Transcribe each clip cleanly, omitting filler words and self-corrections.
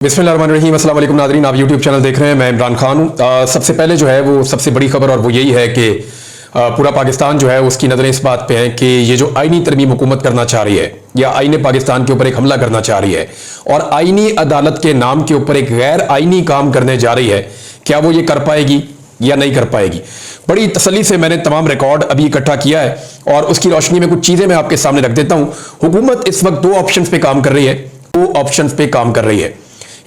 बिस्मिल्लाहिर्रहमानिर्रहीम, अस्सलाम वालेकुम नाज़रीन। आप यूट्यूब चैनल देख रहे हैं, मैं इमरान खान हूँ। सबसे पहले जो है वो सबसे बड़ी खबर और वो यही है कि पूरा पाकिस्तान जो है उसकी नज़रें इस बात पे हैं कि ये जो आईनी तरमीम हुकूमत करना चाह रही है या आईन पाकिस्तान के ऊपर एक हमला करना चाह रही है और आईनी अदालत के नाम के ऊपर एक गैर आईनी काम करने जा रही है, क्या वो ये कर पाएगी या नहीं कर पाएगी। बड़ी तसल्ली से मैंने तमाम रिकॉर्ड अभी इकट्ठा किया है और उसकी रोशनी में कुछ चीज़ें मैं आपके सामने रख देता हूँ। हुकूमत इस वक्त दो ऑप्शन पे काम कर रही है,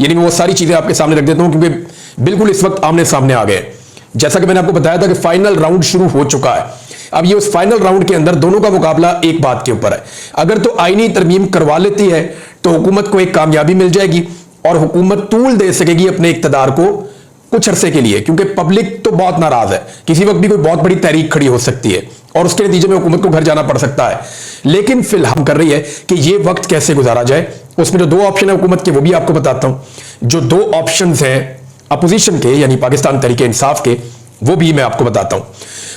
यानी मैं वो सारी चीजें आपके सामने रख देता हूं क्योंकि बिल्कुल इस वक्त आमने सामने आ गए। जैसा कि मैंने आपको बताया था कि फाइनल राउंड शुरू हो चुका है। अब ये उस फाइनल राउंड के अंदर दोनों का मुकाबला एक बात के ऊपर है, अगर तो आईनी तरमीम करवा लेती है तो हुकूमत को एक कामयाबी मिल जाएगी और हुकूमत तूल दे सकेगी अपने इक्तदार को कुछ अरसे के लिए, क्योंकि पब्लिक तो बहुत नाराज है, किसी वक्त भी कोई बहुत बड़ी तहरीक खड़ी हो सकती है और उसके नतीजे में हुकूमत को घर जाना पड़ सकता है। लेकिन फिलहाल कर रही है कि ये वक्त कैसे गुजारा जाए। उसमें जो दो ऑप्शन है हुकूमत के वो भी आपको बताता हूं। जो दो ऑप्शंस हैं अपोजिशन के यानी पाकिस्तान तहरीके इंसाफ के, वो भी मैं आपको बताता हूं।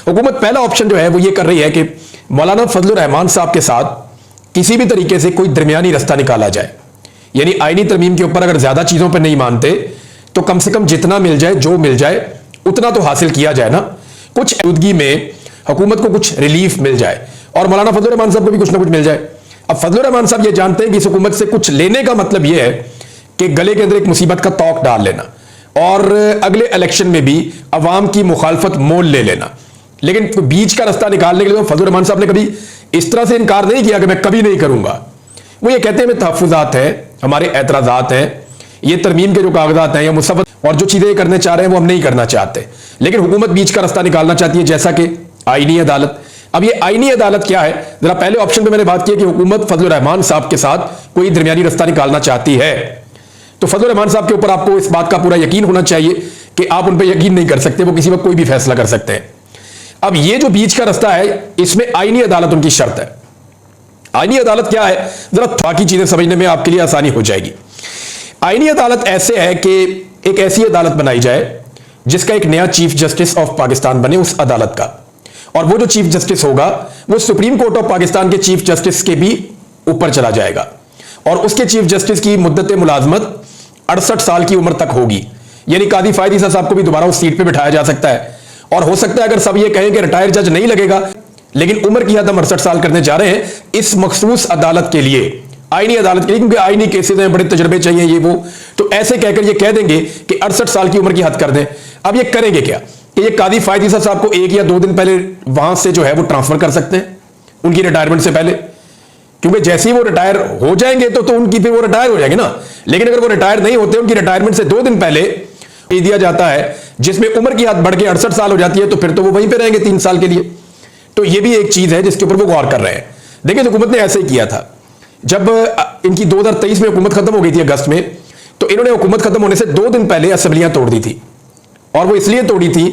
हुकूमत पहला ऑप्शन जो है वो ये कर रही है कि मौलाना फजलुर रहमान साहब के साथ किसी भी तरीके से कोई दरमियानी रास्ता निकाला जाए, यानी आईनी तरमीम के ऊपर अगर ज्यादा चीजों पर नहीं मानते तो कम से कम जितना मिल जाए, जो मिल जाए उतना तो हासिल किया जाए ना, कुछ मौजूदगी में हुकूमत को कुछ रिलीफ मिल जाए और मौलाना फजलुर रहमान साहब को भी कुछ ना कुछ मिल जाए। अब फजलुर रहमान साहब ये जानते हैं कि इस हुकूमत से कुछ लेने का मतलब यह है कि गले के अंदर एक मुसीबत का तौक डाल लेना और अगले इलेक्शन में भी अवाम की मुखालफत मोल ले लेना। लेकिन बीच का रास्ता निकालने के लिए तो फजलुर रहमान साहब ने कभी इस तरह से इनकार नहीं किया कि मैं कभी नहीं करूंगा। वो ये कहते हैं हमें तहफ़्फ़ुज़ात हैं, हमारे एतराज़ात हैं, ये तरमीम के जो कागजात हैं या मुसव्वद और जो चीजें करने चाह रहे हैं वो हम नहीं करना चाहते, लेकिन हुकूमत बीच का रास्ता निकालना चाहती है, जैसा कि आईनी अदालत। अब ये आईनी अदालत क्या है, जरा पहले ऑप्शन पे मैंने बात की कि हुकूमत फजलुर रहमान साहब के साथ कोई दरमियानी रास्ता निकालना चाहती है, तो फजलुर रहमान साहब के ऊपर आपको इस बात का पूरा यकीन होना चाहिए कि आप उन पर यकीन नहीं कर सकते, वो किसी वक्त कोई भी फैसला कर सकते हैं। अब ये जो बीच का रास्ता है इसमें आईनी अदालत उनकी शर्त है। आईनी अदालत क्या है, जरा बाकी चीजें समझने में आपके लिए आसानी हो जाएगी। आईनी अदालत ऐसे है कि एक ऐसी अदालत बनाई जाए जिसका एक नया चीफ जस्टिस ऑफ पाकिस्तान बने उस अदालत का, और वो जो चीफ जस्टिस होगा वो सुप्रीम कोर्ट ऑफ पाकिस्तान के चीफ जस्टिस के भी ऊपर चला जाएगा और उसके चीफ जस्टिस की मुद्दत मुलाजमत 68 साल की उम्र तक होगी, यानी कादी फायद ईसा साहब को भी दोबारा उस सीट पे बिठाया जा सकता है। और हो सकता है अगर सब ये कहें कि रिटायर जज नहीं लगेगा, लेकिन उम्र की हद हम 68 साल करने जा रहे हैं इस मखसूस अदालत के लिए, आईनी अदालत के लिए, क्योंकि आईनी केसेस हैं, बड़े तजर्बे चाहिए ये वो, तो ऐसे कहकर ये कह देंगे कि 68 साल की उम्र की हद कर दें। अब ये करेंगे क्या कि ये कादी फायद ईसा साहब को 1 या 2 दिन पहले वहां से जो है वो ट्रांसफर कर सकते हैं उनकी रिटायरमेंट से पहले, क्योंकि जैसे ही वो रिटायर हो जाएंगे तो उनकी फिर वो रिटायर हो जाएंगे ना। लेकिन अगर वो रिटायर नहीं होते, उनकी रिटायरमेंट से 2 दिन पहले दिया जाता है जिसमें उम्र की हद बढ़ के 68 साल हो जाती है, तो फिर तो वो वहीं पे रहेंगे 3 साल के लिए। तो ये भी एक चीज है जिसके ऊपर वो गौर कर रहे हैं। देखिए हुकूमत ने ऐसे ही किया था जब इनकी 2023 में हुकूमत खत्म हो गई थी अगस्त में, तो इन्होंने हुकूमत खत्म होने से 2 दिन पहले असेंबलियां तोड़ दी थी। और वो इसलिए तोड़ी थी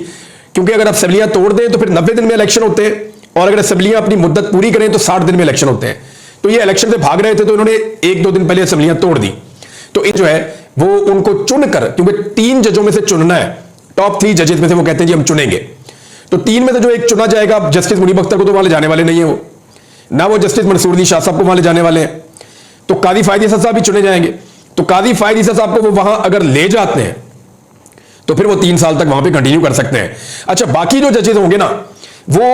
क्योंकि अगर असेंबलियां तोड़ दें तो फिर 90 दिन में इलेक्शन होते हैं, और अगर असेंबलियां अपनी मुद्दत पूरी करें तो 60 दिन में इलेक्शन होते हैं। तो ये इलेक्शन से भाग रहे थे, तो इन्होंने 1-2 दिन पहले असेंबलियां तोड़ दी। तो जो है वो उनको चुनकर, क्योंकि 3 जजों में से चुनना है, टॉप 3 जजेस में से वो कहते हैं जी हम चुनेंगे, तो 3 में से जो एक चुना जाएगा, जस्टिस मुनीब अख्तर को तो वहां ले जाने वाले नहीं है वो, ना वो जस्टिस मंसूर दी शाह साहब को वहां ले जाने वाले हैं, तो कादी फायद ईसा साहब भी चुने जाएंगे। तो कादी फायद ईसा साहब को वो वहां अगर ले जाते हैं तो फिर वो 3 साल तक वहां पे कंटिन्यू कर सकते हैं। अच्छा, बाकी जो जजेस होंगे ना वो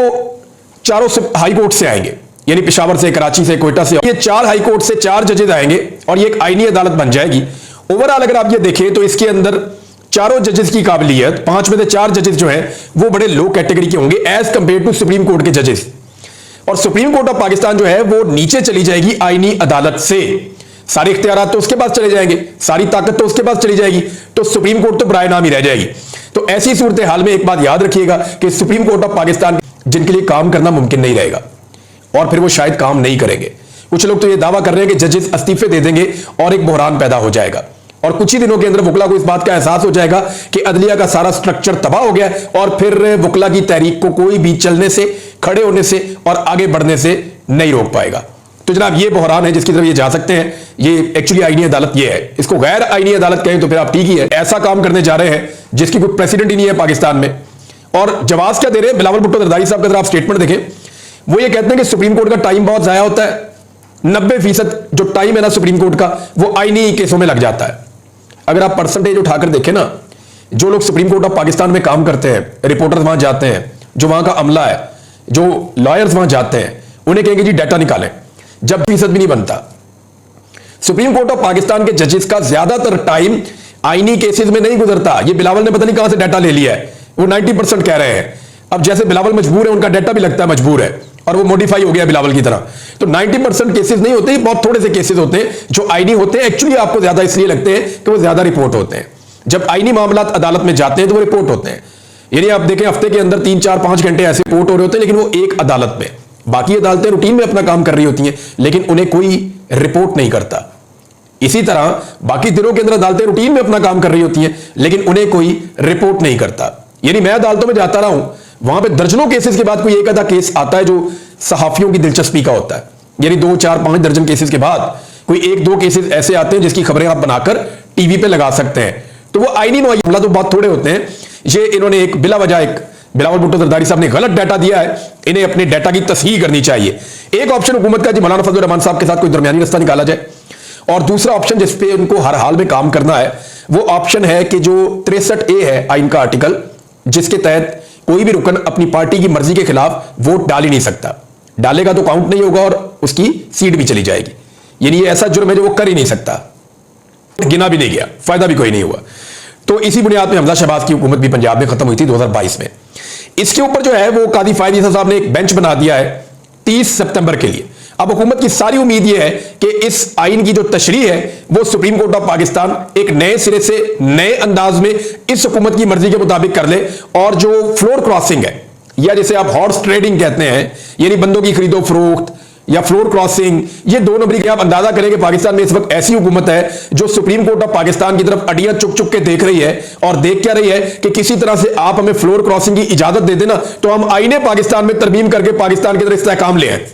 चारों हाई कोर्ट से आएंगे, यानी पेशावर से, कराची से, कोयटा से, ये 4 हाई कोर्ट से 4 जजेस आएंगे और ये एक आईनी अदालत बन जाएगी। ओवरऑल अगर आप ये देखें तो इसके अंदर चारों जजेस की काबिलियत, 5 में से 4 जजेस जो है वो बड़े लो कैटेगरी के होंगे as compare to Supreme Court के जजेस, और सुप्रीम कोर्ट ऑफ पाकिस्तान जो है वो नीचे चली जाएगी आईनी अदालत से। सारे इख्तियारात तो उसके पास चले जाएंगे, सारी ताकत तो उसके पास चली जाएगी, तो सुप्रीम कोर्ट तो बराए नाम ही रह जाएगी। तो ऐसी सूरत हाल में एक बात याद रखिएगा कि सुप्रीम कोर्ट ऑफ पाकिस्तान जिनके लिए काम करना मुमकिन नहीं रहेगा और फिर वो शायद काम नहीं करेंगे। कुछ लोग तो ये दावा कर रहे हैं कि जजेस इस्तीफे दे देंगे और एक बहरान पैदा हो जाएगा, और कुछ ही दिनों के अंदर वकला को इस बात का एहसास हो जाएगा कि अदलिया का सारा स्ट्रक्चर तबाह हो गया और फिर वकला की तहरीक को कोई भी चलने से, खड़े होने से और आगे बढ़ने से नहीं रोक पाएगा। तो जनाब ये बहरान है जिसकी तरफ ये जा सकते हैं। ये एक्चुअली आईनी अदालत ये है, इसको गैर आईनी अदालत कहें तो फिर आप ठीक ही है। ऐसा काम करने जा रहे हैं जिसकी कोई प्रेसिडेंट ही नहीं है पाकिस्तान में, और जवाब क्या दे रहे हैं बिलावल भुट्टो जरदारी साहब का अगर आप स्टेटमेंट देखें, वो ये कहते हैं कि सुप्रीम कोर्ट का टाइम बहुत जाया होता है, 90% जो टाइम है ना सुप्रीम कोर्ट का वो आईनी केसों में लग जाता है। अगर आप परसेंटेज उठाकर देखें ना, जो लोग सुप्रीम कोर्ट ऑफ पाकिस्तान में काम करते हैं, रिपोर्टर्स वहां जाते हैं, जो वहां का अमला है, जो लॉयर्स वहां जाते हैं, उन्हें कहेंगे जी डाटा निकालें, जब फीसद भी नहीं बनता। सुप्रीम कोर्ट ऑफ पाकिस्तान के जजेस का ज्यादातर टाइम आईनी केसेस में नहीं गुजरता। ये बिलावल ने पता नहीं कहां से डाटा ले लिया है, वो 90% कह रहे हैं। अब जैसे बिलावल मजबूर है, उनका डाटा भी लगता है मजबूर है, और वो मॉडिफाई हो गया बिलावल की तरह। तो 90% केसेस नहीं होते, बहुत थोड़े से केसेस होते हैं जो आईनी होते हैं। एक्चुअली आपको ज्यादा इसलिए लगते हैं कि वो ज्यादा रिपोर्ट होते हैं। जब आईनी मामला अदालत में जाते हैं तो वो रिपोर्ट होते हैं। यानी आप देखें हफ्ते के अंदर 3, 4, 5 घंटे ऐसे रिपोर्ट हो रहे होते हैं, लेकिन वो एक अदालत में। बाकी अदालतें रूटीन में अपना काम कर रही होती हैं, लेकिन उन्हें कोई रिपोर्ट नहीं करता। इसी तरह बाकी दिनों के अंदर अदालतें रूटीन में अपना काम कर रही होती हैं, लेकिन उन्हें कोई रिपोर्ट नहीं करता। यानी मैं अदालतों में जाता रहा हूं, वहां पे दर्जनों केसेस के बाद कोई एक आधा केस आता है जो सहाफियों की दिलचस्पी का होता है। यानी 2, 4, 5 दर्जन केसेस के बाद कोई 1-2 केसेस ऐसे आते हैं जिसकी खबरें आप बनाकर टीवी पे लगा सकते हैं। तो वो आईनी मामला तो बहुत थोड़े होते हैं। ये इन्होंने एक बिला वजह एक बिलावल भुट्टो जरदारी साहब ने गलत डाटा दिया है, इन्हें अपने डाटा की तस्हीह करनी चाहिए। एक ऑप्शन हुकूमत का जी मौलाना फजल रहमान साहब के साथ कोई दरमियानी रास्ता निकाला जाए, और दूसरा ऑप्शन जिसपे उनको हर हाल में काम करना है वो ऑप्शन है कि जो 63A है आइन का आर्टिकल, जिसके तहत कोई भी रुकन अपनी पार्टी की मर्जी के खिलाफ वोट डाल ही नहीं सकता। डालेगा तो काउंट नहीं होगा और उसकी सीट भी चली जाएगी। यानी ये ऐसा जुर्म है जो वो कर ही नहीं सकता। गिना भी नहीं गया, फायदा भी कोई नहीं हुआ। तो इसी बुनियाद पर हमजा शहबाज की हुकूमत भी पंजाब में खत्म हुई थी 2022 में। इसके ऊपर जो है वो कादी फायद ईसा साहब ने एक बेंच बना दिया है 30 सितंबर के लिए। अब हुकूमत की सारी उम्मीद यह है कि इस आइन की जो तशरीह है वो सुप्रीम कोर्ट ऑफ पाकिस्तान एक नए सिरे से नए अंदाज में इस हुकूमत की मर्जी के मुताबिक कर ले। और जो फ्लोर क्रॉसिंग है, या जिसे आप हॉर्स ट्रेडिंग कहते हैं, यानी बंदों की खरीदो फरोख्त या फ्लोर क्रॉसिंग, ये दो नंबरी के आप अंदाजा करें कि पाकिस्तान में इस वक्त ऐसी हुकूमत है जो सुप्रीम कोर्ट ऑफ पाकिस्तान की तरफ अड़ियां चुक चुक के देख रही है। और देख क्या रही है कि किसी तरह से आप हमें फ्लोर क्रॉसिंग की इजाजत दे देना तो हम आईने पाकिस्तान में तरमीम करके पाकिस्तान के अंदर इस्तेहकाम ले आए।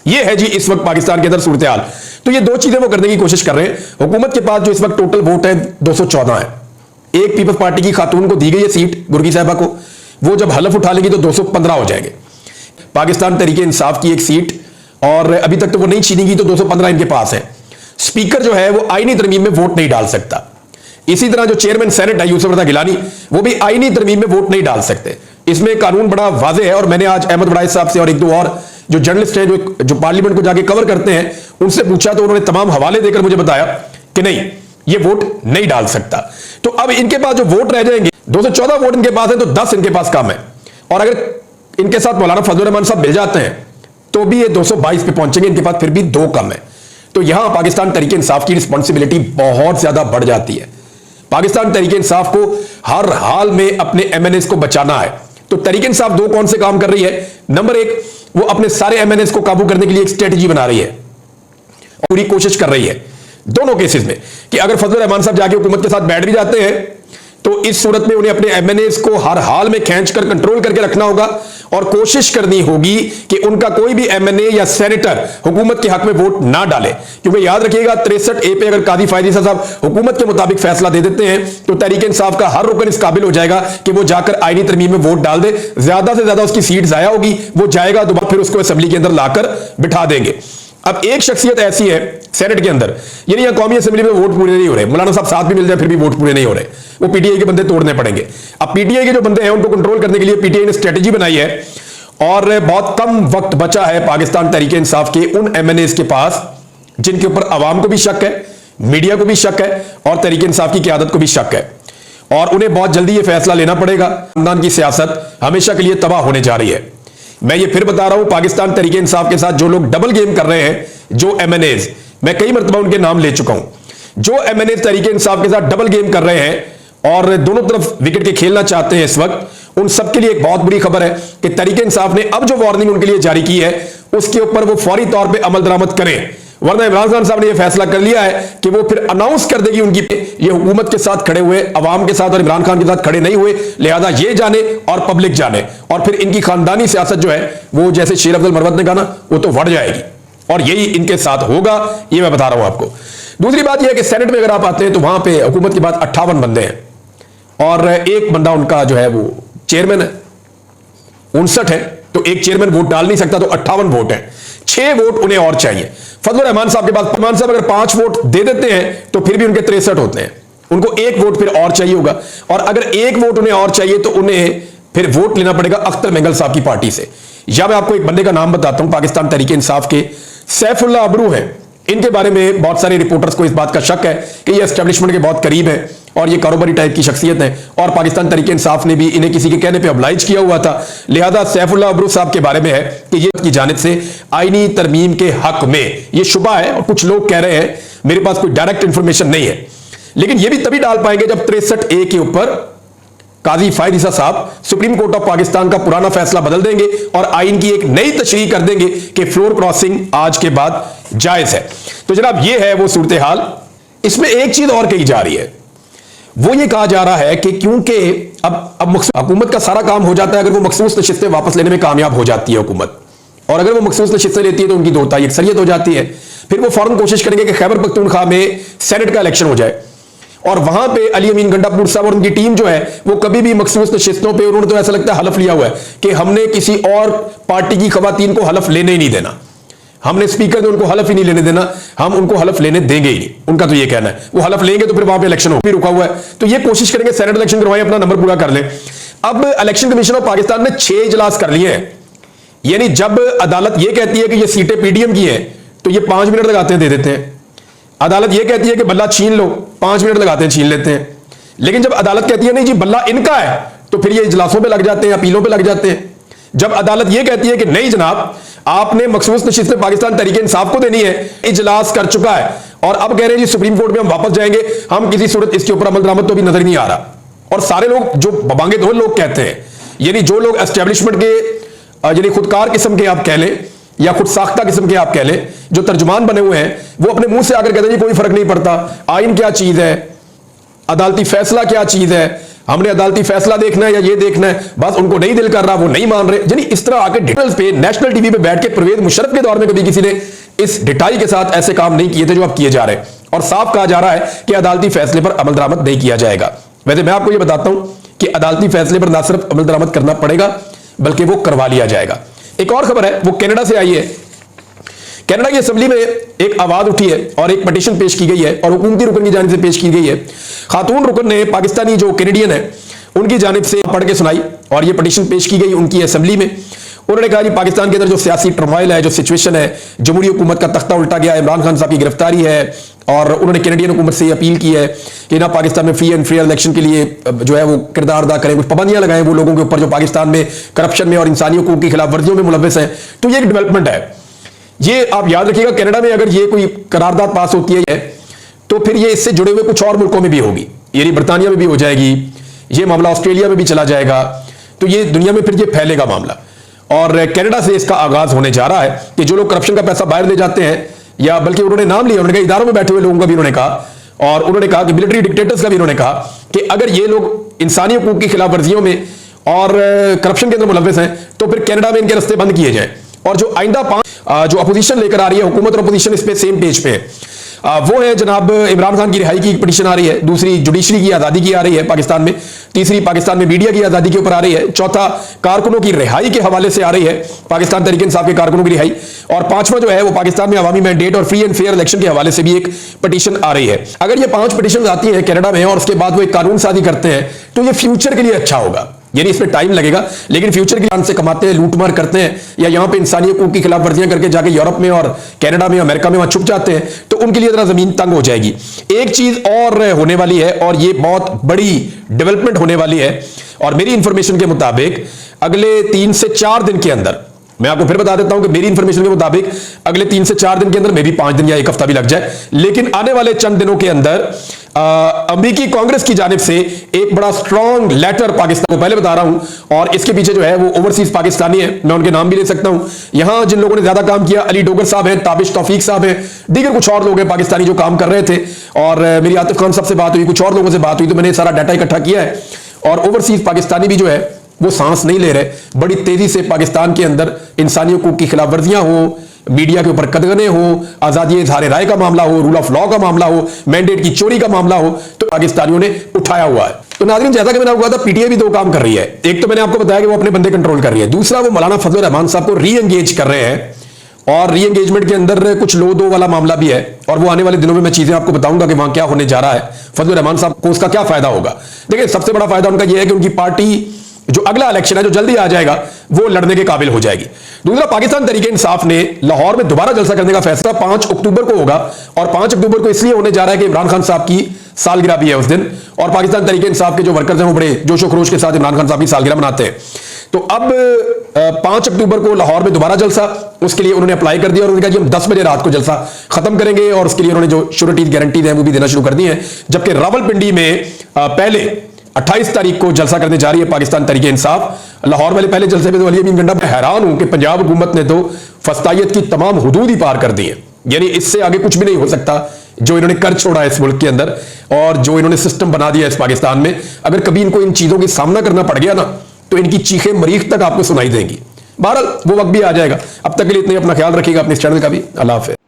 ये है जी इस वक्त पाकिस्तान के अंदर सूरत हाल। तो ये दो चीजें वो करने की कोशिश कर रहे हैं। हुकूमत के पास जो इस वक्त टोटल वोट है 214 है। एक पीपल्स पार्टी की खातून को दी गई है सीट, गुरगी साहबा को, वो जब हलफ उठा लेगी तो 215 हो जाएंगे। पाकिस्तान तरीके इंसाफ की एक सीट, और अभी तक तो वो नहीं छीनेगी तो 215 इनके पास है। स्पीकर जो है वो आईनी तरमीम में वोट नहीं डाल सकता। इसी तरह जो चेयरमैन सेनेट है यूसुफ रजा गिलानी, वो भी आईनी तरमीम में वोट नहीं डाल सकते। इसमें कानून बड़ा वाजे है। और मैंने आज अहमद वड़ाइज साहब से और एक दो और जो जर्नलिस्ट हैं जो पार्लियामेंट को जाके कवर करते हैं उनसे पूछा तो उन्होंने तमाम हवाले देकर मुझे बताया कि नहीं, ये वोट नहीं डाल सकता। तो अब इनके पास जो वोट रह जाएंगे, 214 वोट इनके पास है तो 10 इनके पास कम है। और अगर इनके साथ मौलाना फजल रहमान साहब मिल जाते हैं तो भी ये 222 पे पहुंचेंगे, इनके पास फिर भी 2 कम है। तो यहां पाकिस्तान तरीके इंसाफ की रिस्पॉन्सिबिलिटी बहुत ज्यादा बढ़ जाती है। पाकिस्तान तरीके इंसाफ को हर हाल में अपने एमएनएस को बचाना है। तो तरीके इंसाफ 2 कौन से काम कर रही है? नंबर 1, वो अपने सारे एमएनएस को काबू करने के लिए एक स्ट्रेटजी बना रही है, पूरी कोशिश कर रही है दोनों केसेस में कि अगर फजल रहमान साहब जाके हुकूमत के साथ बैठ भी जाते हैं तो इस सूरत में उन्हें अपने एमएनएस को हर हाल में खींचकर कंट्रोल करके रखना होगा। और कोशिश करनी होगी कि उनका कोई भी एमएनए या सेनेटर हुकूमत के हक में वोट ना डाले। क्योंकि याद रखिएगा 63A पे अगर कादी फायद ईसा साहब हुकूमत के मुताबिक फैसला दे देते हैं तो तहरीक इंसाफ का हर रुकन इस काबिल हो जाएगा कि वो जाकर आईनी तरमीम में वोट डाल दे। ज्यादा से ज्यादा उसकी सीट जाया होगी, वो जाएगा दोबारा फिर उसको असेंबली के अंदर लाकर बिठा देंगे। अब एक शख्सियत ऐसी है सेनेट के अंदर, यानी यहां कौमी असेंबली में वोट पूरे नहीं हो रहे, मौलाना साहब साथ भी मिल जाए फिर भी वोट पूरे नहीं हो रहे, वो पीटीआई के बंदे तोड़ने पड़ेंगे। अब पीटीआई के जो बंदे हैं उनको कंट्रोल करने के लिए पीटीआई ने स्ट्रेटजी बनाई है और बहुत कम वक्त बचा है पाकिस्तान तरीके इंसाफ के उन एमएनएस के पास जिनके ऊपर अवाम को भी शक है, मीडिया को भी शक है और तरीके इंसाफ की क़यादत को भी शक है। और उन्हें बहुत जल्दी यह फैसला लेना पड़ेगा। खानदान की सियासत हमेशा के लिए तबाह होने जा रही है। मैं ये फिर बता रहा हूं, पाकिस्तान तरीके इंसाफ के साथ जो लोग डबल गेम कर रहे हैं, जो एमएनएस, मैं कई मरतबा उनके नाम ले चुका हूं, जो एमएनएस तरीके इंसाफ के साथ डबल गेम कर रहे हैं और दोनों तरफ विकेट के खेलना चाहते हैं इस वक्त, उन सबके लिए एक बहुत बुरी खबर है कि तरीके इंसाफ ने अब जो वार्निंग उनके लिए जारी की है उसके ऊपर वो फौरी तौर पे अमल दरामद करें। वरना इमरान खान साहब ने यह फैसला कर लिया है कि वो फिर अनाउंस कर देगी उनकी ये हुकूमत के साथ खड़े हुए, अवाम के साथ और इमरान खान के साथ खड़े नहीं हुए, लिहाजा ये जाने और पब्लिक जाने। और फिर इनकी खानदानी सियासत जो है वो जैसे शेर अफजल मरवत ने कहा ना, वो तो बढ़ जाएगी और यही इनके साथ होगा, ये मैं बता रहा हूं आपको। दूसरी बात यह है कि सेनेट में अगर आप आते हैं तो वहां पर हुकूमत के बाद 58 बंदे हैं और एक बंदा उनका जो है वो चेयरमैन है, 59 है, तो एक चेयरमैन वोट डाल नहीं सकता, तो 58 वोट है, 6 वोट उन्हें और चाहिए। फजल रहमान साहब के पास, रहमान साहब अगर 5 वोट दे देते हैं तो फिर भी उनके 63 होते हैं। उनको एक वोट फिर और चाहिए होगा, और अगर एक वोट उन्हें और चाहिए तो उन्हें फिर वोट लेना पड़ेगा अख्तर मेंगल साहब की पार्टी से। या मैं आपको एक बंदे का नाम बताता हूं, पाकिस्तान तहरीक इंसाफ के सैफुल्लाह अबरू हैं। इनके बारे में बहुत सारे रिपोर्टर्स को इस बात का शक है कि ये एस्टेब्लिशमेंट के बहुत करीब है और ये कारोबारी टाइप की शख्सियत है, और पाकिस्तान तहरीक इंसाफ ने भी इन्हें किसी के कहने पे ऑब्लाइज किया हुआ था। लिहाजा सैफुल्लाह अबरू साहब के बारे में है कि ये की जानिब से आईनी तरमीम के हक में ये शुबा है, और कुछ लोग कह रहे हैं, मेरे पास कोई डायरेक्ट इंफॉर्मेशन नहीं है, लेकिन ये भी तभी डाल पाएंगे जब 63A के ऊपर काजी फायद ईसा साहब सुप्रीम कोर्ट ऑफ पाकिस्तान का पुराना फैसला बदल देंगे और आइन की एक नई तशरीह कर देंगे कि फ्लोर क्रॉसिंग आज के बाद जायज है। तो जनाब ये है वो सूरत हाल। इसमें एक चीज और कही जा रही है, वो ये कहा जा रहा है कि क्योंकि अब हुकूमत का सारा काम हो जाता है अगर वो मखसूस नशिस्तें वापस लेने में कामयाब हो जाती है हुकूमत, और अगर वो मखसूस नशिस्तें लेती है तो उनकी दो ताई अक्सरियत हो जाती है, फिर वो फौरन कोशिश करेंगे कि खैबर पख्तूनख्वा में सेनेट का इलेक्शन हो जाए, और वहां पे अली अमीन गंडापुर साहब और उनकी टीम जो है वो कभी भी मखसूस नशिस्तों पे, उन्होंने तो ऐसा लगता है हलफ लिया हुआ है कि हमने किसी और पार्टी की खवातीन को हलफ लेने ही नहीं देना, हमने स्पीकर ने उनको हलफ ही नहीं लेने देना, हम उनको हलफ लेने देंगे ही नहीं। उनका तो ये कहना है, वो हलफ लेंगे तो फिर वहां पे इलेक्शन हो भी रुका हुआ है, तो ये कोशिश करेंगे सेनेट इलेक्शन करवाएं, अपना नंबर पूरा कर लें। अब इलेक्शन कमीशन ऑफ पाकिस्तान ने 6 इजलास कर लिए हैं, यानी जब अदालत ये कहती है कि ये सीटें पीडीएम की हैं तो ये 5 मिनट लगाते हैं, दे देते हैं। अदालत ये कहती है कि बल्ला छीन लो, 5 मिनट लगाते हैं, छीन लेते हैं। लेकिन जब अदालत कहती है नहीं जी बल्ला इनका है, तो फिर ये इजलासों पे लग जाते हैं, अपीलों पे लग जाते हैं। जब अदालत ये कहती है कि नहीं जनाब आपने मखसूस नशिस्तें पाकिस्तान तहरीक इंसाफ को देनी है, इजलास कर चुका है और अब कह रहे हैं जी सुप्रीम कोर्ट में हम वापस जाएंगे, हम किसी सूरत इसके ऊपर अमल दरामद तो भी नजर नहीं आ रहा। और सारे लोग जो बबांगे दो लोग कहते हैं, यानी जो लोग एस्टेब्लिशमेंट के यानी खुदकार किस्म के आप कह लें या खुद साख्ता किस्म के आप कह लें, जो तर्जुमान बने हुए हैं, वो अपने मुंह से आकर कहते हैं जी कोई फर्क नहीं पड़ता, आइन क्या चीज है, अदालती फैसला क्या चीज है, हमने अदालती फैसला देखना है या ये देखना है, बस उनको नहीं दिल कर रहा, वो नहीं मान रहे। यानी इस तरह आके डिटेल्स पे नेशनल टीवी पे बैठ के परवेज मुशर्रफ के दौर में कभी किसी ने इस डिटाई के साथ ऐसे काम नहीं किए थे जो अब किए जा रहे हैं, और साफ कहा जा रहा है कि अदालती फैसले पर अमल दरामद नहीं किया जाएगा। वैसे मैं आपको ये बताता हूं कि अदालती फैसले पर ना सिर्फ अमल दरामद करना पड़ेगा बल्कि वो करवा लिया जाएगा। एक और खबर है वो कनाडा से आई है। कनाडा की असेंबली में एक आवाज उठी है और एक पिटीशन पेश की गई है और हुकूमती रुकन की जानिब से पेश की गई है। खातून रुकन ने पाकिस्तानी जो कैनेडियन है उनकी जानिब से पढ़ के सुनाई और ये पिटीशन पेश की गई उनकी असेंबली में। उन्होंने कहा कि पाकिस्तान के अंदर जो सियासी टर्मोइल है, जो सिचुएशन है, जमहूरी हुकूमत का तख्ता उल्टा गया है, इमरान खान साहब की गिरफ्तारी है, और उन्होंने कैनेडियन हुकूमत से अपील की है कि ना पाकिस्तान में फ्री एंड फेयर इलेक्शन के लिए जो है वो किरदार अदा करें, कुछ पाबंदियां लगाएं वो लोगों के ऊपर जो पाकिस्तान में करप्शन में और इंसानी हकूक की खिलाफ वर्जियों में मुलव्वस हैं। तो ये एक डेवलपमेंट है, ये आप याद रखिएगा। कनाडा में अगर ये कोई करारदाद पास होती है तो फिर ये इससे जुड़े हुए कुछ और मुल्कों में भी होगी, यानी बरतानिया में भी हो जाएगी, ये मामला ऑस्ट्रेलिया में भी चला जाएगा, तो ये दुनिया में फिर ये फैलेगा मामला। और कनाडा से इसका आगाज होने जा रहा है कि जो लोग करप्शन का पैसा बाहर ले जाते हैं, या बल्कि उन्होंने नाम लिया, उन्होंने कहा इदारों में बैठे हुए लोगों का भी उन्होंने कहा, और उन्होंने कहा कि मिलिट्री डिक्टेटर्स का भी उन्होंने कहा कि अगर ये लोग इंसानी हकूक की खिलाफ वर्जियों में और करप्शन के अंदर मुलव्वस हैं तो फिर कनाडा में इनके रास्ते बंद किए जाएं। और जो आइंदा 5 जो अपोजिशन लेकर आ रही है, हुकूमत और अपोजिशन इस पे सेम पेज पे है, वो है जनाब इमरान खान की रिहाई की पिटीशन आ रही है, दूसरी जुडिशरी की आजादी की आ रही है पाकिस्तान में, तीसरी पाकिस्तान में मीडिया की आजादी के ऊपर आ रही है, चौथा कारकुनों की रिहाई के हवाले से आ रही है, पाकिस्तान तहरीक इंसाफ के कारकुनों की रिहाई, और पांचवा जो है वो पाकिस्तान में अवामी मैंडेट और फ्री एंड फेयर इलेक्शन के हवाले से भी एक पिटीशन आ रही है। अगर ये 5 पिटीशन आती है कनाडा में और उसके बाद वो एक कानून साजी करते हैं तो ये फ्यूचर के लिए अच्छा होगा, यानी इसमें टाइम लगेगा लेकिन फ्यूचर की जान से कमाते हैं, लूटमार करते हैं, या यहां पे इंसानी हकूक की खिलाफ वर्जियां करके जाके यूरोप में और कनाडा में अमेरिका में वहां छुप जाते हैं, तो उनके लिए जरा जमीन तंग हो जाएगी। एक चीज और होने वाली है और ये बहुत बड़ी डेवलपमेंट होने वाली है, और मेरी इंफॉर्मेशन के मुताबिक अगले 3 से 4 दिन के अंदर, मैं आपको फिर बता देता हूं कि मेरी इंफॉर्मेशन के मुताबिक अगले 3 से 4 दिन के अंदर, मे भी 5 दिन या 1 हफ्ता भी लग जाए, लेकिन आने वाले चंद दिनों के अंदर अमेरिकी कांग्रेस की जानिब से एक बड़ा स्ट्रॉन्ग लेटर पाकिस्तान को, पहले बता रहा हूं, और इसके पीछे जो है वो ओवरसीज पाकिस्तानी है, मैं उनके नाम भी ले सकता हूं। यहां जिन लोगों ने ज्यादा काम किया, अली डोगर साहब हैं, ताबिश तौफीक साहब हैं, दीगर कुछ और लोग हैं पाकिस्तानी जो काम कर रहे थे, और मेरी आतिफ खान साहब से बात हुई, कुछ और लोगों से बात हुई, तो मैंने सारा डाटा इकट्ठा किया है। और ओवरसीज पाकिस्तानी भी जो है वो सांस नहीं ले रहे, बड़ी तेजी से पाकिस्तान के अंदर इंसानी हकूक की खिलाफ वर्जियां हो, मीडिया के ऊपर कदगने हो, आजादी इज़हार राय का मामला हो, रूल ऑफ लॉ का मामला हो, मैंडेट की चोरी का मामला हो, तो पाकिस्तानियों ने उठाया हुआ है। तो नाज़रीन, जैसा कि मैंने आपको कहा था, पीटीआई भी 2 काम कर रही है। एक तो मैंने आपको बताया कि वो अपने बंदे कंट्रोल कर रही है, दूसरा वो मौलाना फजल रहमान साहब को री एंगेज कर रहे हैं और री एंगेजमेंट के अंदर कुछ लो दो वाला मामला भी है, और वो आने वाले दिनों में मैं चीजें आपको बताऊंगा कि वहां क्या होने जा रहा है। फजलुर रहमान साहब को उसका क्या फायदा होगा। देखिए, सबसे बड़ा फायदा उनका यह है कि उनकी पार्टी जो अगला इलेक्शन है जो जल्दी आ जाएगा वो लड़ने के काबिल हो जाएगी। दूसरा, पाकिस्तान तहरीक इंसाफ ने लाहौर में दोबारा जलसा करने का फैसला 5 अक्टूबर को होगा, और 5 अक्टूबर को इसलिए होने जा रहा है कि इमरान खान साहब की सालगिरह भी है उस दिन, और पाकिस्तान तहरीक इंसाफ के जो वर्कर्स हैं वो बड़े जोशो खरोश के साथ इमरान खान साहब की सालगिरह मनाते हैं। तो अब 5 अक्टूबर को लाहौर में दोबारा जलसा, उसके लिए उन्होंने अप्लाई कर दिया और उन्होंने कहा कि हम 10 बजे रात को जलसा खत्म करेंगे, और उसके लिए उन्होंने जो श्योरिटीज गारंटीज हैं वो भी देना शुरू कर दी हैं। जबकि रावलपिंडी में पहले 28 तारीख को जलसा करने जा रही है पाकिस्तान तहरीक इंसाफ। लाहौर वाले पहले जलसे में तो अली अमीन गंडा, मैं हैरान हूं कि पंजाब हुकूमत ने तो फस्तायत की तमाम हुदूद ही पार कर दी है। यानी इससे आगे कुछ भी नहीं हो सकता जो इन्होंने कर छोड़ा है इस मुल्क के अंदर, और जो इन्होंने सिस्टम बना दिया इस पाकिस्तान में। अगर कभी इनको इन चीजों की सामना करना पड़ गया ना तो इनकी चीखें मरीख तक आपको सुनाई देंगी। बहरहाल वो वक्त भी आ जाएगा। अब तक के लिए इतने, अपना ख्याल रखिएगा, अपने इस चैनल का भी। अल्लाह हाफ़िज़।